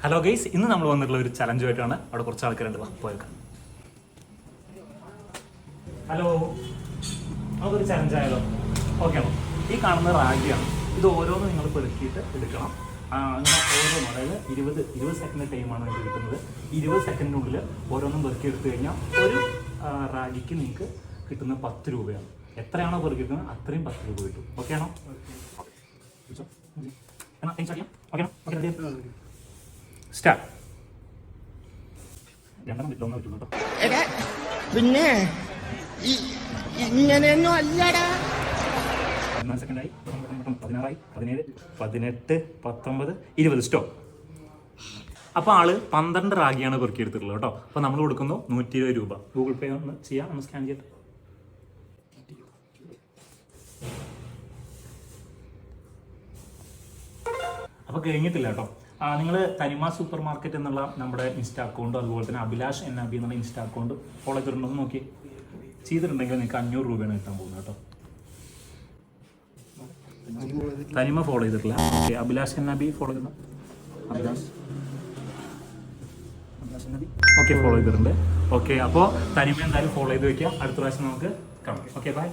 Hello guys, ഇന്ന് നമ്മൾ വന്നിട്ടുള്ള ഒരു ചലഞ്ചുമായിട്ടാണ്. അവിടെ കുറച്ച് ആൾക്കാരുണ്ട്, പോയേക്കാം. ഹലോ, നമുക്കൊരു ചലഞ്ചായാലോ? ഓക്കെ ആണോ? ഈ കാണുന്ന റാഗിയാണ്. ഇത് ഓരോന്നും നിങ്ങൾ പെറുക്കിയിട്ട് എടുക്കണം. അങ്ങനെ ഓരോന്നും, അതായത് 20 സെക്കൻഡ് ടൈമാണ് നിങ്ങൾക്ക് കിട്ടുന്നത്. 20 സെക്കൻഡിനുള്ളിൽ ഓരോന്നും പെറുക്കി എടുത്തു കഴിഞ്ഞാൽ ഒരു റാഗിക്ക് നിങ്ങൾക്ക് കിട്ടുന്ന 10 രൂപയാണ്. എത്രയാണോ പെറുക്കിക്കുന്നത് അത്രയും 10 രൂപ കിട്ടും. ഓക്കെ ആണോ? സ്റ്റാർട്ട്. പിന്നെ ഇങ്ങനെയൊന്നും അല്ലടാ. 14 സെക്കൻഡായി, 16, 17, 18, 19, 20. സ്റ്റോപ്പ്. അപ്പോൾ ആള് 12 റാഗിയാണ് പെറുക്കിയെടുത്തിട്ടുള്ളത് കേട്ടോ. അപ്പോൾ നമ്മൾ കൊടുക്കുന്നു 120 രൂപ. ഗൂഗിൾ പേ ഒന്ന് ചെയ്യാം, ഒന്ന് സ്കാൻ ചെയ്യട്ടെ. അപ്പോൾ കഴിഞ്ഞിട്ടില്ല കേട്ടോ. നിങ്ങൾ തനിമ സൂപ്പർ മാർക്കറ്റ് എന്നുള്ള നമ്മുടെ ഇൻസ്റ്റാ അക്കൗണ്ടും അതുപോലെ തന്നെ അഭിലാഷ് NAB എന്നുള്ള ഇൻസ്റ്റാ അക്കൗണ്ട് ഫോളോ ചെയ്തിട്ടുണ്ടോ എന്ന് നോക്കി. ചെയ്തിട്ടുണ്ടെങ്കിൽ നിങ്ങൾക്ക് 500 രൂപയാണ് കിട്ടാൻ പോകുന്നത് കേട്ടോ. തനിമ ഫോളോ ചെയ്തിട്ടില്ല. ഓക്കെ, അഭിലാഷ് NAB ഫോളോ ചെയ്തിട്ടുണ്ടോ? അഭിലാഷ് NAB ഓക്കെ, ഫോളോ ചെയ്തിട്ടുണ്ട്. ഓക്കെ, അപ്പോൾ തനിമ എന്തായാലും ഫോളോ ചെയ്ത് വെക്കുക. അടുത്ത പ്രാവശ്യം നമുക്ക് കാണാം. Okay, by.